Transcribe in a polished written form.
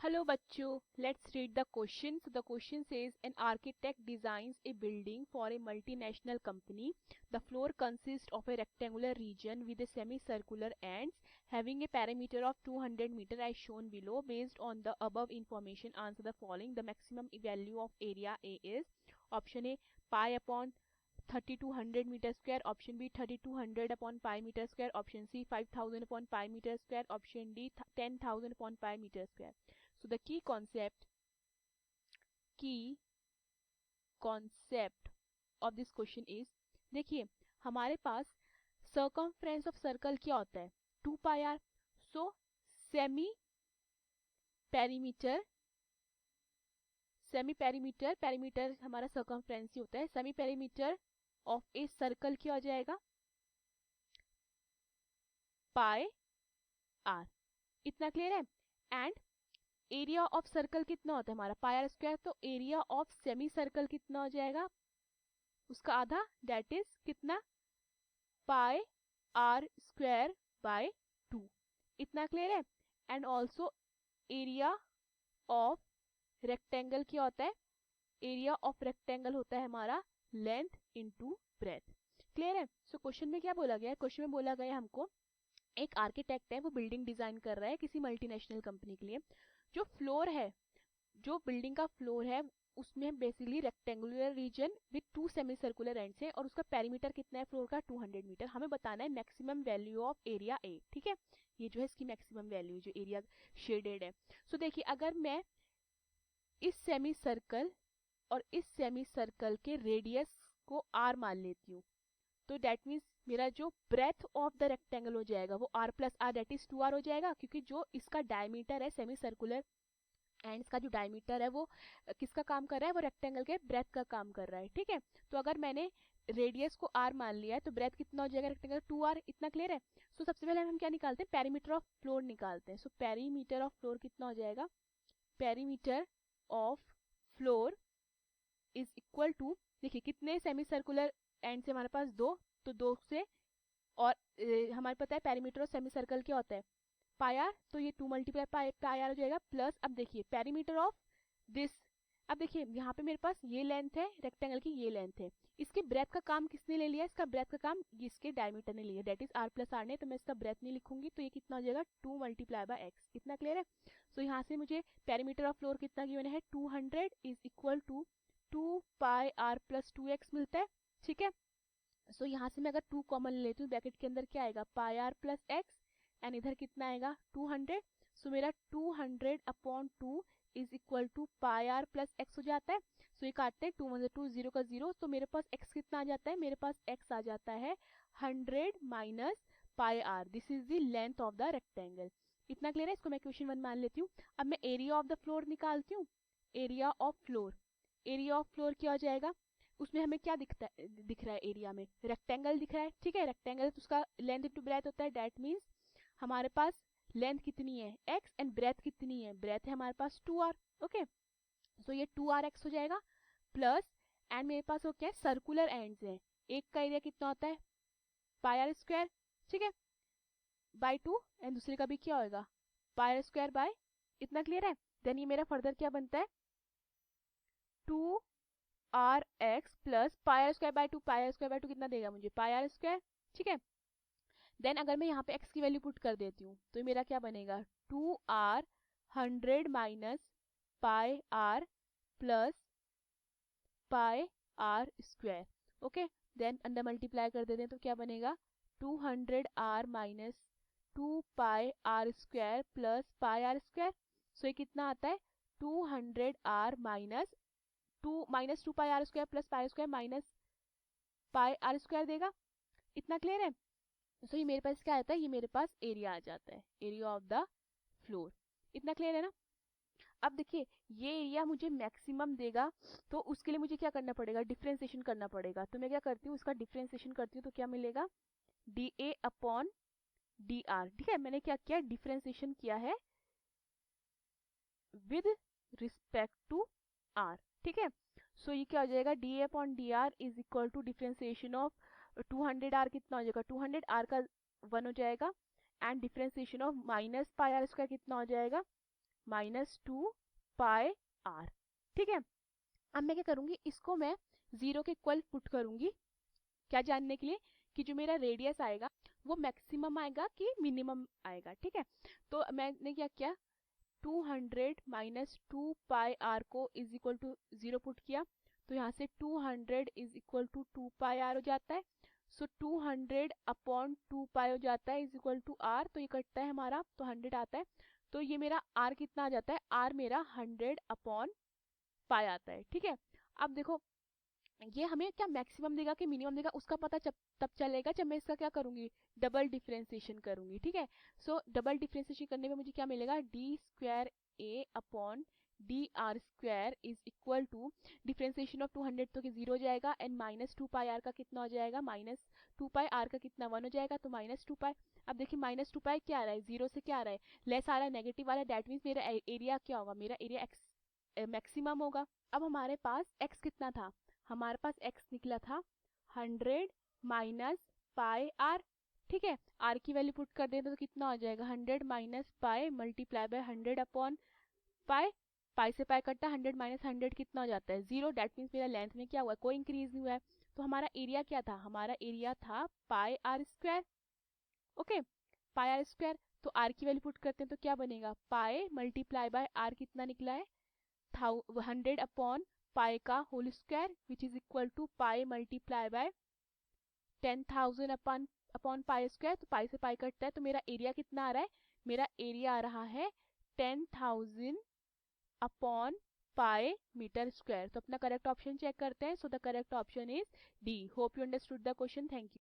Hello bachcho, let's read the question. So the question says an architect designs a building for a multinational company. The floor consists of a rectangular region with a semicircular ends having a perimeter of 200 meter as shown below. Based on the above information, answer the following. The maximum value of area A is option A pi upon 3200 meter square, option B 3200 upon pi meter square, option C 5000 upon pi meter square, option D 10,000 upon pi meter square. So the key concept of this question is, देखिए हमारे पास circumference of circle क्या होता है 2 pi r. So semi perimeter perimeter हमारा circumference ही होता है. Semi perimeter of a circle क्या हो जाएगा पाई आर. इतना क्लियर है. एंड एरिया ऑफ सर्कल कितना होता है हमारा पाई आर स्क्वायर. तो एरिया ऑफ सेमी सर्कल कितना हो जाएगा उसका आधा, दैट इज कितना पाई आर स्क्वायर बाय 2. इतना क्लियर है. And also area of rectangle क्या होता है, एरिया ऑफ रेक्टेंगल होता है हमारा लेंथ इनटू ब्रेथ. क्लियर है. सो क्वेश्चन में क्या बोला गया है, क्वेश्चन में बोला गया हमको एक आर्किटेक्ट है वो बिल्डिंग डिजाइन कर रहा है किसी मल्टीनेशनल कंपनी के लिए. जो फ्लोर है, जो बिल्डिंग का फ्लोर है उसमें basically rectangular reason with 2 semi circular ends है और उसका पेरीमीटर कितना है फ्लोर का 200 मीटर. हमें बताना है maximum value of area A. ठीक है, ये जो है इसकी मैक्सिमम वैल्यू जो एरिया शेडेड है. सो देखिए अगर मैं इस सेमी सर्कल और इस सेमी सर्कल के रेडियस को आर मान लेती हूँ तो डेट मीन्स मेरा जो ब्रेथ ऑफ द रेक्टेंगल हो जाएगा वो R plus R that is 2r हो जाएगा, क्योंकि जो इसका डायमीटर है सेमी सर्कुलर एंड्स का जो डायमीटर है वो किसका काम कर रहा है, वो रेक्टेंगल के ब्रेथ का काम कर रहा है. ठीक है, तो अगर मैंने रेडियस को r मान लिया है तो ब्रेथ कितना हो जाएगा रेक्टेंगल 2r. इतना क्लियर है. सो सबसे पहले हम क्या निकालते हैं, पेरीमीटर ऑफ फ्लोर निकालते हैं. सो पेरीमीटर ऑफ फ्लोर कितना हो जाएगा, perimeter of floor is equal to, देखिए कितने सेमी सर्कुलर एंड से हमारे पास 2, तो 2 से और हमारे पता है पेरीमीटर ऑफ सेमी सर्कल क्या होता है पाई आर, तो ये 2 मल्टीप्लाई पाई आर हो जाएगा प्लस. अब देखिए पेरीमीटर ऑफ दिस, अब देखिए यहाँ पे मेरे पास ये लेंथ है रेक्टेंगल की, ये लेंथ है. इसके ब्रेथ का काम किसने ले लिया, इसका ब्रेथ का काम इसके डायमीटर ने लिया, that is R plus R ने. तो मैं इसका ब्रेथ नहीं लिखूंगी तो ये कितना हो जाएगा 2 मल्टीप्लाई बाय एक्स. इतना क्लियर है. सो यहाँ से मुझे पेरीमीटर ऑफ फ्लोर कितना गिवन है 200 is equal to 2 pi are plus 2x मिलता है. ठीक है. सो यहाँ से मैं अगर 2 कॉमन लेती हूँ ब्रैकेट के अंदर क्या आएगा pi are plus X and इधर कितना आएगा 200. सो मेरा 200 upon 2 is equal to pi are plus X हो जाता है. सो ये काटते हैं 2 1 2 0 का 0, तो मेरे पास x कितना आ जाता है, मेरे पास x आ जाता है 100 minus pi R. This is the length of the rectangle. इतना क्लियर है. इसको मैं क्वेश्चन 1 मान लेती हूँ. अब मैं एरिया ऑफ द फ्लोर निकालती हूँ. Area of floor, area of floor क्या हो जाएगा, उसमें हमें क्या दिख रहा है एरिया में रेक्टेंगल दिख रहा है. ठीक है, रेक्टेंगल तो उसका लेंथ इनटू ब्रेथ होता है, दैट मीन्स हमारे पास लेंथ कितनी है x एंड ब्रेथ कितनी है, ब्रेथ है हमारे पास 2r. ओके, सो ये 2rx हो जाएगा प्लस एंड मेरे पास वो क्या है सर्कुलर एंड्स है, एक का एरिया कितना होता है पाई आर स्क्वायर. ठीक है, बाय 2 एंड दूसरे का भी क्या होगा पाई आर स्क्वायर बाय. इतना क्लियर है. देन ये मेरा फर्दर क्या बनता है 2rx plus pi are square by 2. Pi are square by 2 कितना देगा मुझे पाई आर स्क्वायर. ठीक है, देन अगर मैं यहाँ पे x की वैल्यू पुट कर देती हूँ तो मेरा क्या बनेगा 2r 100 minus pi are plus pi are square. Okay, then अंदर मल्टीप्लाई कर देते हैं तो क्या बनेगा 200r minus 2 pi are square plus pi are square. So ये कितना आता है 200r minus 2 pi are square plus pi square minus pi are square देगा. इतना क्लियर है. सो ये मेरे पास क्या आता है, ये मेरे पास एरिया आ जाता है, एरिया ऑफ द फ्लोर. इतना क्लियर है ना. अब देखिए ये एरिया मुझे मैक्सिमम देगा तो उसके लिए मुझे क्या करना पड़ेगा, डिफ्रेंसिएशन करना पड़ेगा. तो मैं क्या करती हूँ इसका डिफ्रेंसिएशन करती हूँ तो क्या मिलेगा D A upon D R. ठीक है, मैंने क्या किया डिफ्रेंसिएशन किया है विद रिस्पेक्ट टू आर. ठीक है, सो ये क्या हो जाएगा D A upon D R is equal to differentiation of 200r कितना हो जाएगा 200r का 1 हो जाएगा and differentiation of minus pi are square कितना हो जाएगा -2 पाई आर। ठीक है, अब मैं क्या करूंगी, इसको मैं 0 के इक्वल पुट करूंगी, क्या जानने के लिए कि जो मेरा रेडियस आएगा वो मैक्सिमम आएगा कि मिनिमम आएगा। ठीक है, तो मैंने क्या किया, 200 -2 पाई आर को इज इक्वल टू 0 पुट किया, तो यहाँ से 200 is equal to 2 pi r हो जाता है। सो 200 अपॉन 2 पाई हो जाता है इज इक्वल टू आर, तो ये कटता है हमारा, तो 100 आता है। तो ये मेरा आर कितना आ जाता है, आर मेरा 100 अपॉन पाई आता है। ठीक है, अब देखो ये हमें क्या मैक्सिमम देगा कि मिनिमम देगा उसका पता तब चलेगा जब मैं इसका क्या करूंगी, डबल डिफ्रेंसिएशन करूंगी। ठीक है, सो डबल डिफ्रेंसिएशन करने में मुझे क्या मिलेगा, d square A upon D r square is equal to differentiation of 200 तो कि 0 हो जाएगा, एंड -2 पाई आर का कितना हो जाएगा, -2 पाई आर का कितना 1 हो जाएगा, तो -2 पाई। अब देखिए -2 पाई क्या आ रहा है, 0 से क्या आ रहा है, लेस आ रहा है, नेगेटिव आ रहा है, दैट मीन्स मेरा एरिया क्या होगा, मेरा एरिया एक्स मैक्सिमम होगा। अब हमारे पास एक्स कितना था, हमारे पास x निकला था 100 माइनस पाई आर। ठीक है, r की वैल्यू पुट कर दें तो कितना हो जाएगा, 100 minus pi multiply by 100 upon pi, pi से पाई कट्टा, 100 माइनस 100 कितना हो जाता है, 0। डेट मीन्स मेरा लेंथ में क्या हुआ, कोई इंक्रीज नहीं हुआ है। तो हमारा एरिया क्या था, हमारा एरिया था pi are square. Okay, pi are square, तो r की वैल्यू पुट करते हैं तो क्या बनेगा, पाई मल्टीप्लाई बाय r कितना निकला है, 100 अपॉन पाई का whole square which is equal to pi multiply by 10,000 upon pi square, तो पाई से पाई कटता है, तो मेरा एरिया कितना आ रहा है, मेरा एरिया आ रहा है 10,000 अपॉन पाई मीटर स्क्वायर। तो अपना करेक्ट ऑप्शन चेक करते हैं, so the correct option is D. Hope you understood the question, thank you.